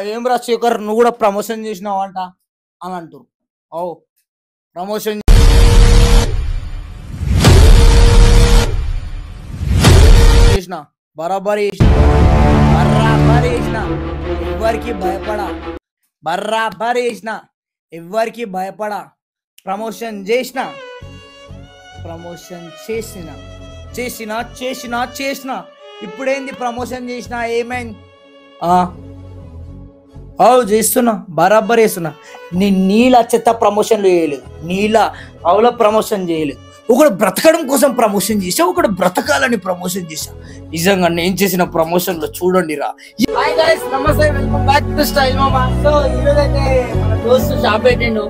ఏం రాజశేఖర్ నువ్వు కూడా ప్రమోషన్ చేసినావంట అని అంటారు. ఓ ప్రమోషన్ చేసిన బరాబర్ చేసిన బరాబర్ చేసిన ఎవరికి భయపడా బరాబర్ చేసిన ఎవరికి భయపడా ప్రమోషన్ చేసిన ప్రమోషన్ చేసిన చేసిన చేసిన చేసిన ఇప్పుడేంది ప్రమోషన్ చేసిన ఏమైంది? చేస్తున్నా బరాబర్ చేస్తున్నా. నీళ్ళ చెత్త ప్రమోషన్లు చేయలేదు, నీళ్ళ అవుల ప్రమోషన్ చేయలేదు. ఒకడు బ్రతకడం కోసం ప్రమోషన్ చేసా, ఒకడు బ్రతకాలని ప్రమోషన్ చేసా. నిజంగా నేను చేసిన ప్రమోషన్ లో చూడండి రా. హాయ్ గైస్, నమస్తే, వెల్కమ్ బ్యాక్ టు స్టైల్ మామా. సో ఈరోజైతే మన దోస్తు షాప్ పెట్టిండు.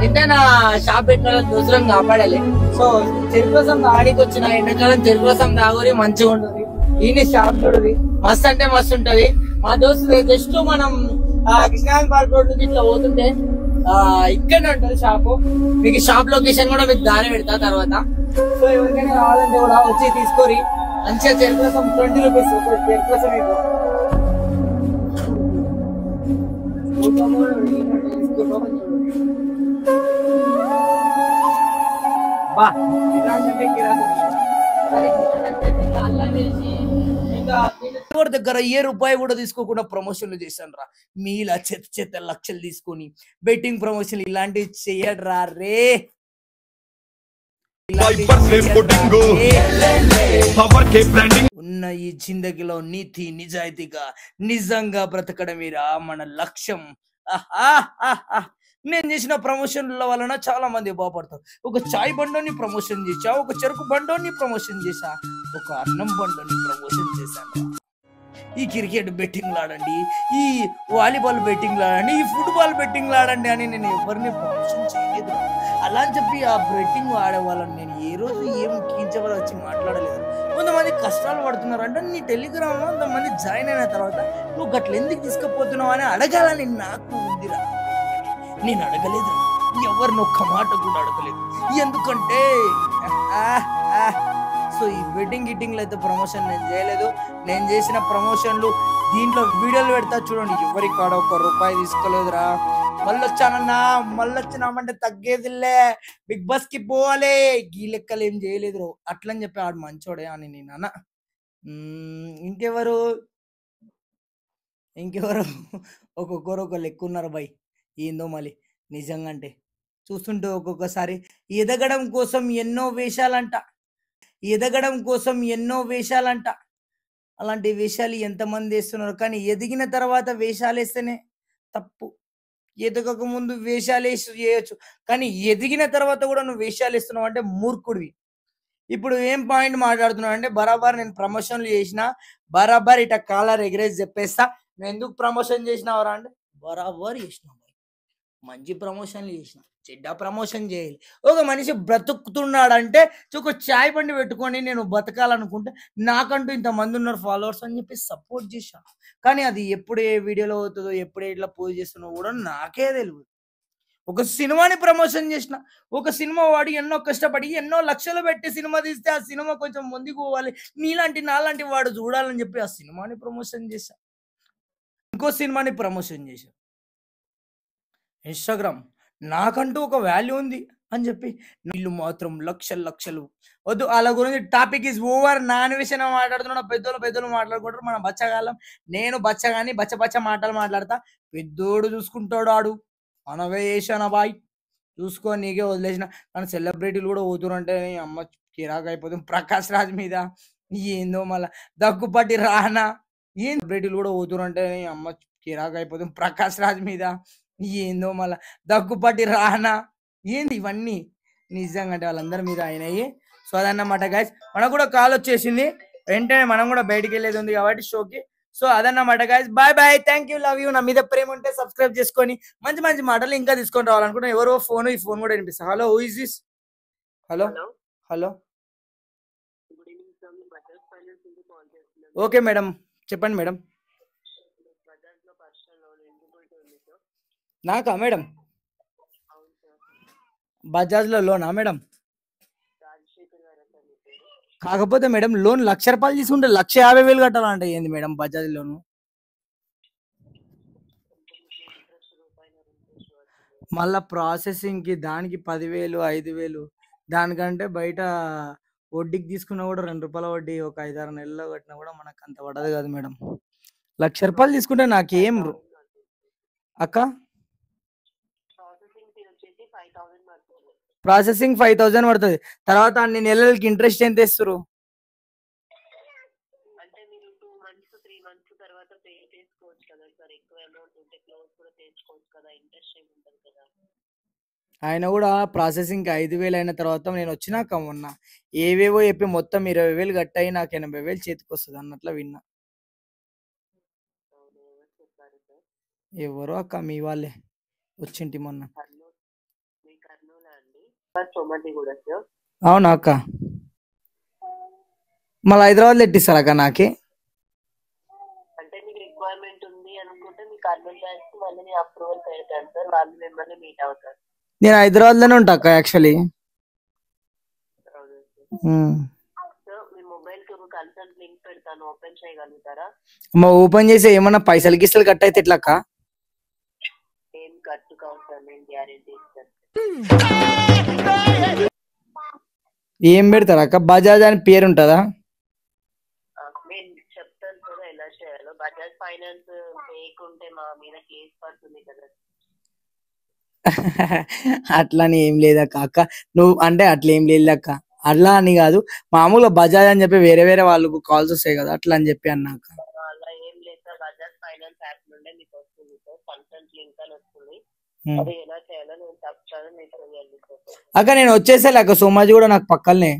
ఎంతైనా షాప్ పెట్టిన దోస్తులను కాపాడాలి. సో చెరుకు రసం తాగడానికి వచ్చిన ఎండాకాలం చెరుకు రసం తాగురి మంచిగా ఉంటుంది. ఈయన షాప్ చూడది మస్తు అంటే మస్తు ఉంటది. మా దోస్తు జస్ట్ మనం కృష్ణాన్ పార్క్ రోడ్ నుంచి ఇట్లా పోతుంటే ఇక్కడనే ఉంటుంది షాపు. మీకు షాప్ లొకేషన్ కూడా మీకు దారి పెడతా తర్వాత. సో ఎవరికైనా కావాలంటే కూడా వచ్చి తీసుకొని మంచిగా చెరుకు రసం 20 రూపీస్ చెరుకు రసం దగ్గర రూపాయి కూడా తీసుకోకుండా ప్రమోషన్లు చేశాను రా. మీలా చెత్త చెత్త లక్షలు తీసుకొని బెట్టింగ్ ప్రమోషన్ ఇలాంటివి చెయ్యడు రా రే. ఉన్న ఈ జిందగీలో నీతి నిజాయితీగా నిజంగా బ్రతకడమేరా మన లక్ష్యం. నేను చేసిన ప్రమోషన్ల వలన చాలా మంది బాగుపడతారు. ఒక చాయ్ బండోని ప్రమోషన్ చేసా, ఒక చెరుకు బండోని ప్రమోషన్ చేసా, ఒక అన్నం బండోని ప్రమోషన్ చేశాను. ఈ క్రికెట్ బెట్టింగ్ ఆడండి, ఈ వాలీబాల్ బెట్టింగ్ ఆడండి, ఈ ఫుట్బాల్ బెట్టింగ్ ఆడండి అని నేను ఎవరిని ప్రమోషన్ చేయలేదు. అలా అని చెప్పి ఆ బెట్టింగ్ ఆడే వాళ్ళని నేను ఏ రోజు ఏం కించవల వచ్చి మాట్లాడలేదు. కొంతమంది కష్టాలు పడుతున్నారు అంటే నీ టెలిగ్రామ్ లో కొంతమంది జాయిన్ అయిన తర్వాత నువ్వు గట్ల ఎందుకు తీసుకుపోతున్నావు అని అడగాలని నాకు ఉందిరా. నేను అడగలేదు, ఎవరిని ఒక్క మాట కూడా అడగలేదు. ఎందుకంటే సో ఈ వెడ్డింగ్ గిట్టింగ్లో అయితే ప్రమోషన్ నేను చేయలేదు. నేను చేసిన ప్రమోషన్లు దీంట్లో వీడియోలు పెడతా చూడండి. ఎవరికి కాడ ₹1 తీసుకోలేదురా. మళ్ళొచ్చానన్నా, మళ్ళొచ్చినామంటే తగ్గేదిలే, బిగ్ బాస్ కి పోవాలి, ఈ లెక్కలు ఏం చేయలేదు అట్లని చెప్పి ఆడు మంచోడే అని నేను అన్న. ఇంకెవరు ఒక్కొక్కరు ఒక లెక్క ఉన్నారు బై. ఏందో మళ్ళీ నిజంగా అంటే చూస్తుంటే ఒక్కొక్కసారి ఎదగడం కోసం ఎన్నో వేషాలంట. అలాంటి వేషాలు ఎంతమంది వేస్తున్నారు, కానీ ఎదిగిన తర్వాత వేషాలు వేస్తేనే తప్పు. ఎదగక ముందు వేషాలు వేయచ్చు, కానీ ఎదిగిన తర్వాత కూడా నువ్వు వేషాలు వేస్తున్నావు అంటే మూర్ఖుడివి. ఇప్పుడు ఏం పాయింట్ మాట్లాడుతున్నావు అంటే బరాబర్ నేను ప్రమోషన్లు చేసిన, బరాబర్ ఇట కాలర్ ఎగరేసి చెప్పేస్తా. నువ్వు ఎందుకు ప్రమోషన్ చేసినావురా అంటే బరాబర్ చేసినావు. మంచి ప్రమోషన్లు చేసిన, చెడ్డ ప్రమోషన్ చేయాలి. ఒక మనిషి బ్రతుకుతున్నాడంటే ఒక చాయ్ బండి పెట్టుకొని నేను బతకాలనుకుంటే నాకంటూ ఇంతమంది ఉన్నారు ఫాలోవర్స్ అని చెప్పి సపోర్ట్ చేశా. కానీ అది ఎప్పుడు ఏ వీడియోలో అవుతుందో, ఎప్పుడు ఎట్లా పోస్ట్ చేస్తున్నా కూడా నాకే తెలియదు. ఒక సినిమాని ప్రమోషన్ చేసిన, ఒక సినిమా వాడి ఎన్నో కష్టపడి ఎన్నో లక్షలు పెట్టి సినిమా తీస్తే ఆ సినిమా కొంచెం ముందుకు పోవాలి, నాలాంటి వాడు చూడాలని చెప్పి ఆ సినిమాని ప్రమోషన్ చేశా. ఇంకో సినిమాని ప్రమోషన్ చేశా. ఇన్స్టాగ్రామ్ నాకంటూ ఒక వాల్యూ ఉంది అని చెప్పి వీళ్ళు మాత్రం లక్షలు వద్దు. వాళ్ళ గురించి టాపిక్ ఈజ్ ఓవర్. నాన్ విషయం మాట్లాడుతున్నా, పెద్దోళ్ళు మాట్లాడుకుంటారు. మన బచ్చగాళ్ళం, నేను బచ్చగాని బచ్చ మాటలు మాట్లాడతా. పెద్దోడు చూసుకుంటాడు, ఆడు అనవే చేశాను బాయ్, చూసుకో నీకే వదిలేసిన. కానీ సెలబ్రిటీలు కూడా పోతురంటే అమ్మ కిరాక్ అయిపోతుంది. ప్రకాష్ రాజ్ మీద ఏందో మళ్ళా దగ్గుపాటి రానా, ఏం సెలబ్రిటీలు కూడా పోతురంటే అమ్మ కిరాక్ అయిపోతుంది. ప్రకాష్ రాజ్ మీద ఏందో మళ్ళా దగ్గుపాటి రానా, ఏంది ఇవన్నీ నిజంగా అంటే వాళ్ళందరి మీద అయినాయి. సో అదన్నమాట గైస్, మనకు కూడా కాల్ వచ్చేసింది, వెంటనే మనం కూడా బయటికి వెళ్ళేది ఉంది కాబట్టి షోకి. సో అదన్నమాట guys, bye bye, thank you, love you. నా మీద ప్రేమ ఉంటే సబ్స్క్రైబ్ చేసుకొని మంచి మాటలు ఇంకా తీసుకొని రావాలనుకుంటున్నా. ఎవరో ఈ ఫోన్ కూడా వినిపిస్తా. Hello, who is this? Hello okay madam, చెప్పండి మేడం. నాకా మేడం? బజాజ్లో లోనా మేడం? కాకపోతే మేడం లోన్ ₹1,00,000 తీసుకుంటే ₹1,50,000 కట్టాలంటే ఏంది మేడం బజాజ్ లోను? మళ్ళా ప్రాసెసింగ్‌కి దానికి 10,000, 5,000 దానికంటే బయట వడ్డీకి తీసుకున్నా గూడా రూ. 2 వడ్డీ ఒక 5, 6 నెలల్లో కట్టినా గూడా మనకంత పడదు గాదు మేడం. రూ. 1,00,000 తీసుకుంటే నాకేం అక్క? ప్రాసెసింగ్ 5,000 పడతది. తర్వాత అన్ని నెలలకి ఇంట్రెస్ట్ ఎంతేస్తుర్రు? ఆయన గూడా ప్రాసెసింగ్‌కి 5,000 అయిన తర్వాత నేనొచ్చినాక మొన్న ఏవేవో చెప్పి మొత్తం 20,000 కట్టయి నాకు 80,000 చేతికొస్తది అన్నట్ల విన్నా. ఎవరో అక్క మీ వాళ్ళే వచ్చింటి మొన్న. అవునా అక్క? మళ్ళీ హైదరాబాద్‌లో ఎట్టిస్తారు అక్క నాకి? నేను హైదరాబాద్‌లోనే ఉంటా అక్క యాక్చువల్లీ. అమ్మ ఓపెన్ చేసి ఏమన్నా పైసలు గిసలు కట్ అయితే ఎట్లా అక్క? ఏం పెడతారు అక్క? బజాజ్ అని పేరు ఉంటుందా? అట్లని ఏం లేదక్క. అక్క నువ్వు అంటే అట్లా ఏం లేదు అక్క. అట్లా అని కాదు, మామూలుగా బజాజ్ అని చెప్పి వేరే వేరే వాళ్ళకు కాల్స్ వస్తాయి కదా, అట్లా అని చెప్పి అన్నాక. అక్క నేను వచ్చేసా అక్క, సోమాజీ కూడా నాకు పక్కనే.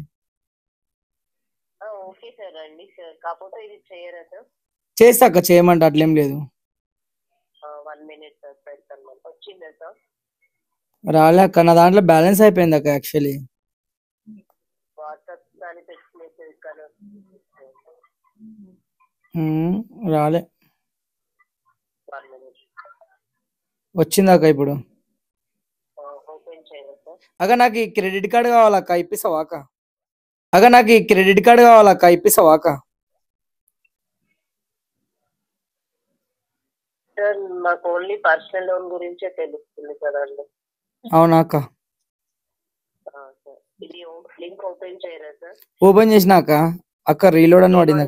చేస్తా అక్క, చేయమంట అట్లేం లేదు. రాలే అక్క, నా దాంట్లో బ్యాలెన్స్ అయిపోయింది అక్క యాక్చువల్లీ. రాలే, వచ్చిందాక ఇప్పుడు. అక్క నాకు ఈ క్రెడిట్ కార్డు కావాలక్క, ఇప్పిస్తావా అక్క? అక్క నాకు ఈ క్రెడిట్ కార్డు కావాలక్క, ఇప్పిస్తావా అక్క? మాకు ఓన్లీ పర్సనల్ లోన్ గురించే తెలుస్తుంది కదండి. అవునా అక్క? ఇది లింక్ ఓపెన్ చేయరా సార్? ఓపెన్ చేసినాక అక్క రీలోడ్ అని పడింది.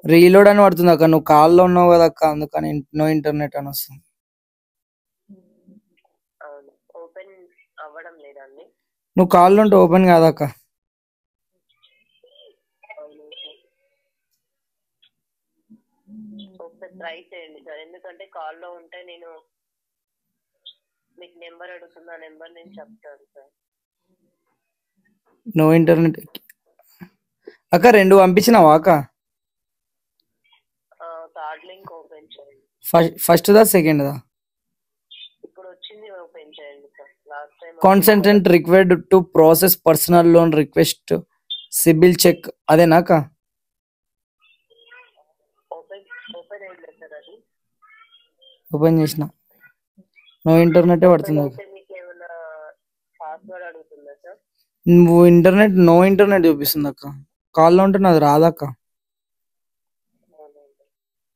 రీలోడ్ అని పడుతుంది అక్క, నువ్వు కాల్లో ఉన్నావు కదా అక్క, అందుకని నో ఇంటర్నెట్ అని వస్తుంది. ఓపెన్ అవ్వడం లేదండి. నువ్వు కాల్లో ఉంటే ఓపెన్ కాదక్క. ట్రై చేయండి సార్, ఎందుకంటే కాల్లో ఉంటే నేను మీకు నెంబర్ అడుగుతున్నా, నెంబర్ నేను చెప్తాను సార్. నో ఇంటర్నెట్ అక్క, 2 పంపించినావా అక్క? థర్డ్ లింక్ ఓపెన్ చేయండి. ఫస్ట్ దా సెకండ్ దా? ఇప్పుడు వచ్చింది, ఓపెన్ చేయండి sir. Last time concentrate required to process personal loan request CIBIL check, అదేనా అక్క? ఓపెన్ చేసిన, నో ఇంటర్నెట్ పడుతుంది. నువ్వు ఇంటర్నెట్ నో ఇంటర్నెట్ చూపిస్తుంది అక్క, కాల్లో ఉంటే నాది రాదక్క.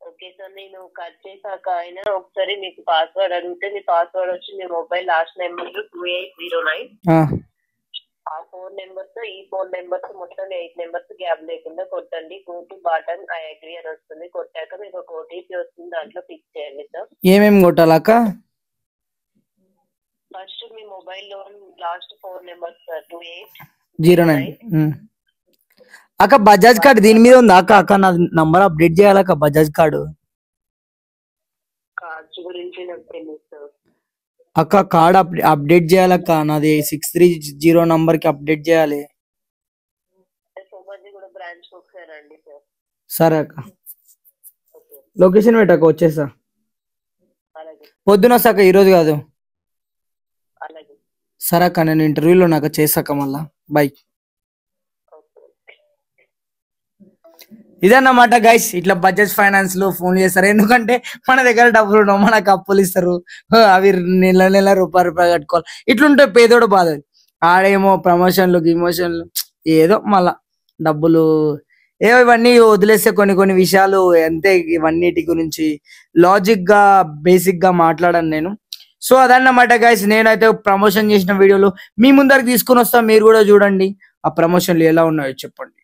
ఓకే సార్, నేను కట్ చేశాక అయినా ఒకసారి మీకు పాస్వర్డ్ అడిగితే మీ పాస్వర్డ్ వచ్చి మీ మొబైల్ లాస్ట్ నెంబర్ 2809. ఆ 4 నెంబర్స్ ఈ 4 నెంబర్స్ మొత్తం 8 నెంబర్స్ గ్యాప్ లేకుండా కొట్టండి. Go to button I agree అని వస్తుంది, కొట్టాక మీకు ఒక ఓటీపీ వస్తుంది, దాంట్లో ఫిక్స్ చేయండి సార్. ఏమేమి కొట్టాలక్క? ఫస్ట్ మీ మొబైల్ లో లాస్ట్ 4 నెంబర్స్ 2809. అక్క బజాజ్ కార్డు దీని మీద ఉందా అక్క? అక్క నా నంబర్ అప్డేట్ చేయాలక్క బజాజ్ కార్డు. కార్డ్స్ గురించి నాకు తెలియదు సార్. అక్క కార్డ్ అప్డేట్ చేయాలక్క, నాది 630 నంబర్ కి అప్డేట్ చేయాలి. సోమాజీ కూడా బ్రాంచ్ ఒకసారి రండి సార్. సరే అక్క, లొకేషన్ పెట్టాక వచ్చేసా. పొద్దున వస్తాక, ఈరోజు కాదు. సరే అక్క, నేను ఇంటర్వ్యూలో నాకు చేసాక మళ్ళా బై. ఇదన్నమాట గైస్, ఇట్లా బజాజ్ ఫైనాన్స్ లో ఫోన్ చేస్తారు, ఎందుకంటే మన దగ్గర డబ్బులు ఉండవు, మనకు అప్పులు ఇస్తారు, అవి నెల నెల రూపాయి కట్టుకోవాలి. ఇట్లుంటే పేదోడు బాధ. ఆడేమో ప్రమోషన్లు గిమోషన్లు ఏదో మళ్ళా డబ్బులు ఇవన్నీ వదిలేస్తే కొన్ని కొన్ని విషయాలు అంతే, ఇవన్నిటి గురించి లాజిక్ గా బేసిక్ గా మాట్లాడాను నేను. సో అదన్నమాట గైస్, నేనైతే ప్రమోషన్ చేసిన వీడియోలు మీ ముందరికి తీసుకుని వస్తాం, మీరు కూడా చూడండి ఆ ప్రమోషన్లు ఎలా ఉన్నాయో చెప్పండి.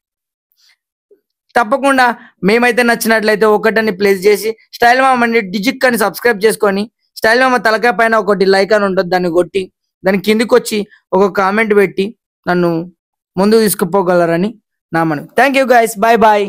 తప్పకుండా మేమైతే నచ్చినట్లయితే ఒకటని ప్లేస్ చేసి స్టైల్ మామని డిజిక్ అని సబ్స్క్రైబ్ చేసుకొని, స్టైల్ మామ తలకాయ పైన ఒకటి లైక్ అని ఉంటుంది, దాన్ని కొట్టి దాని కిందికి వచ్చి ఒక కామెంట్ పెట్టి నన్ను ముందుకు తీసుకుపోగలరని నా మనం. Thank you guys, bye bye.